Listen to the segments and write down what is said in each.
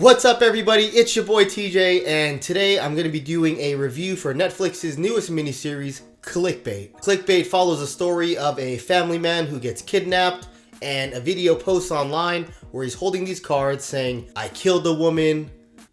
What's up everybody, it's your boy TJ, and today I'm going to be doing a review for Netflix's newest miniseries, Clickbait. Clickbait follows a story of a family man who gets kidnapped, and a video posts online where he's holding these cards saying, I killed a woman,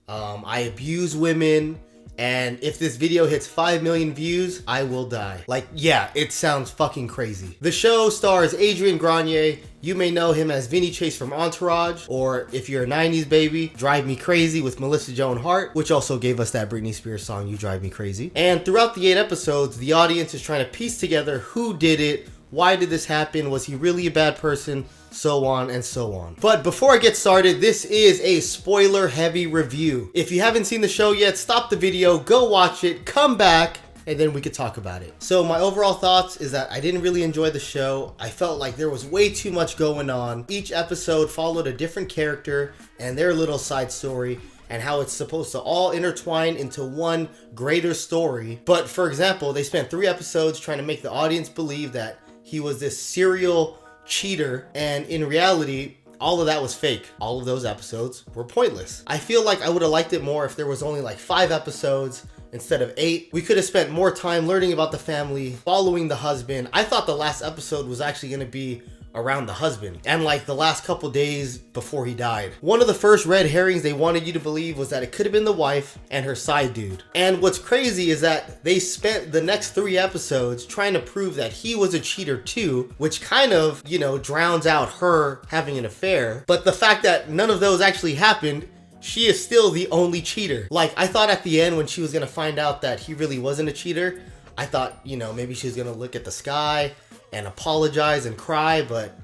I abuse women, and if this video hits 5 million views, I will die. Like, yeah, it sounds fucking crazy. The show stars Adrian Grenier. You may know him as Vinny Chase from Entourage, or if you're a 90s baby, Drive Me Crazy with Melissa Joan Hart, which also gave us that Britney Spears song, You Drive Me Crazy. And throughout the 8 episodes, the audience is trying to piece together who did it, why did this happen, was he really a bad person, so on and so on. But before I get started, this is a spoiler heavy review. If you haven't seen the show yet, stop the video, go watch it, come back, and then we could talk about it. So my overall thoughts is that I didn't really enjoy the show. I felt like there was way too much going on. Each episode followed a different character and their little side story, and how it's supposed to all intertwine into one greater story. But for example, they spent 3 episodes trying to make the audience believe that he was this serial cheater, and in reality, all of that was fake. All of those episodes were pointless. I feel like I would have liked it more if there was only like 5 episodes instead of 8. We could have spent more time learning about the family, following the husband. I thought the last episode was actually going to be around the husband and like the last couple days before he died. One of the first red herrings they wanted you to believe was that it could have been the wife and her side dude. And what's crazy is that they spent the next 3 episodes trying to prove that he was a cheater too, which kind of, drowns out her having an affair. But the fact that none of those actually happened, she is still the only cheater. Like, I thought at the end when she was gonna find out that he really wasn't a cheater, I thought, maybe she was gonna look at the sky and apologize and cry, but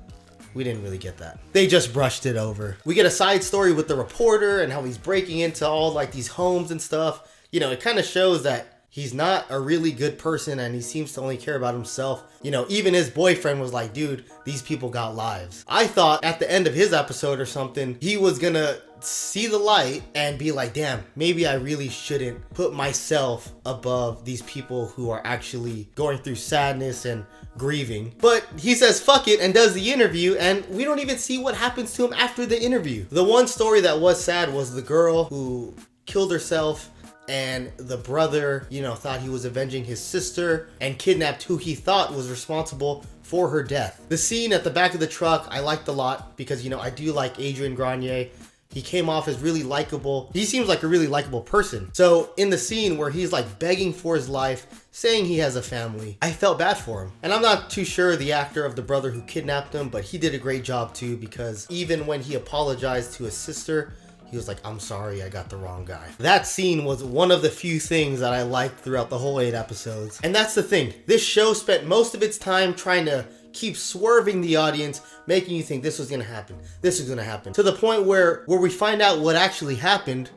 we didn't really get that. They just brushed it over. We get a side story with the reporter and how he's breaking into all like these homes and stuff. It kind of shows that he's not a really good person and he seems to only care about himself. Even his boyfriend was like, dude, these people got lives. I thought at the end of his episode or something, he was gonna see the light and be like, damn, maybe I really shouldn't put myself above these people who are actually going through sadness and grieving. But he says fuck it and does the interview, and we don't even see what happens to him after the interview. The one story that was sad was the girl who killed herself, and the brother, thought he was avenging his sister and kidnapped who he thought was responsible for her death. The scene at the back of the truck I liked a lot because, I do like Adrian Grenier. He came off as really likable. He seems like a really likable person. So in the scene where he's like begging for his life, saying he has a family, I felt bad for him. And I'm not too sure the actor of the brother who kidnapped him, but he did a great job too, because even when he apologized to his sister, he was like, I'm sorry, I got the wrong guy. That scene was one of the few things that I liked throughout the whole 8 episodes. And that's the thing. This show spent most of its time trying to keep swerving the audience, making you think this was gonna happen, this was gonna happen, to the point where we find out what actually happened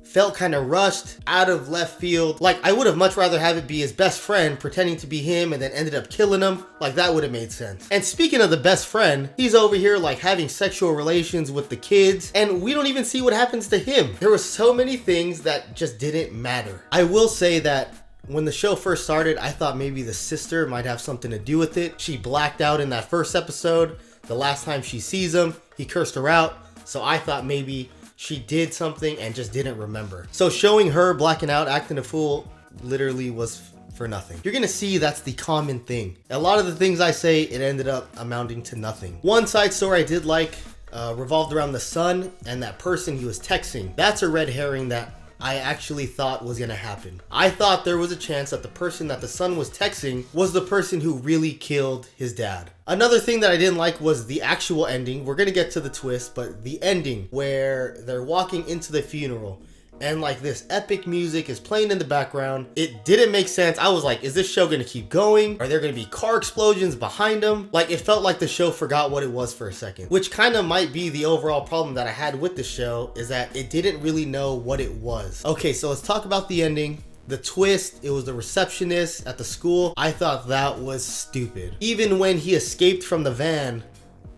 felt kind of rushed, out of left field. Like, I would have much rather have it be his best friend pretending to be him and then ended up killing him. Like, that would have made sense. And speaking of the best friend, he's over here like having sexual relations with the kids, and we don't even see what happens to him. There were so many things that just didn't matter. I will say that when the show first started, I thought maybe the sister might have something to do with it. She blacked out in that first episode. The last time she sees him, he cursed her out. So I thought maybe she did something and just didn't remember. So showing her blacking out, acting a fool, literally was for nothing. You're gonna see that's the common thing. A lot of the things I say, it ended up amounting to nothing. One side story I did like revolved around the son and that person he was texting. That's a red herring that I actually thought was gonna happen. I thought there was a chance that the person that the son was texting was the person who really killed his dad. Another thing that I didn't like was the actual ending. We're gonna get to the twist, but the ending where they're walking into the funeral and like this epic music is playing in the background. It didn't make sense. I was like, is this show gonna keep going? Are there gonna be car explosions behind them? Like, it felt like the show forgot what it was for a second, which kind of might be the overall problem that I had with the show, is that it didn't really know what it was. Okay, so let's talk about the ending. The twist, it was the receptionist at the school. I thought that was stupid. Even when he escaped from the van,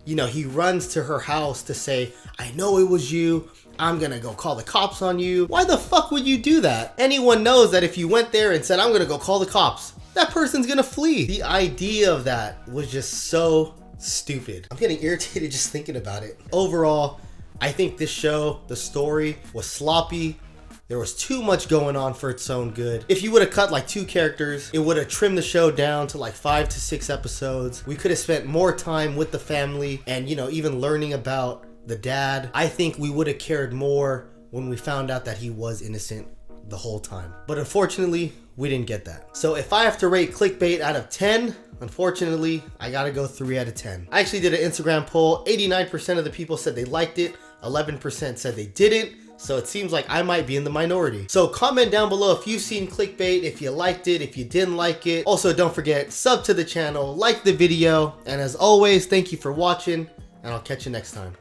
he runs to her house to say, I know it was you. I'm gonna go call the cops on you. Why the fuck would you do that? Anyone knows that if you went there and said, I'm gonna go call the cops, that person's gonna flee. The idea of that was just so stupid. I'm getting irritated just thinking about it. Overall, I think this show, the story was sloppy. There was too much going on for its own good. If you would have cut like 2 characters, it would have trimmed the show down to like 5 to 6 episodes. We could have spent more time with the family and, you know, even learning about the dad. I think we would have cared more when we found out that he was innocent the whole time. But unfortunately, we didn't get that. So if I have to rate Clickbait out of 10, unfortunately, I gotta go 3 out of 10. I actually did an Instagram poll. 89% of the people said they liked it. 11% said they didn't. So it seems like I might be in the minority. So comment down below if you've seen Clickbait, if you liked it, if you didn't like it. Also, don't forget, sub to the channel, like the video, and as always, thank you for watching, and I'll catch you next time.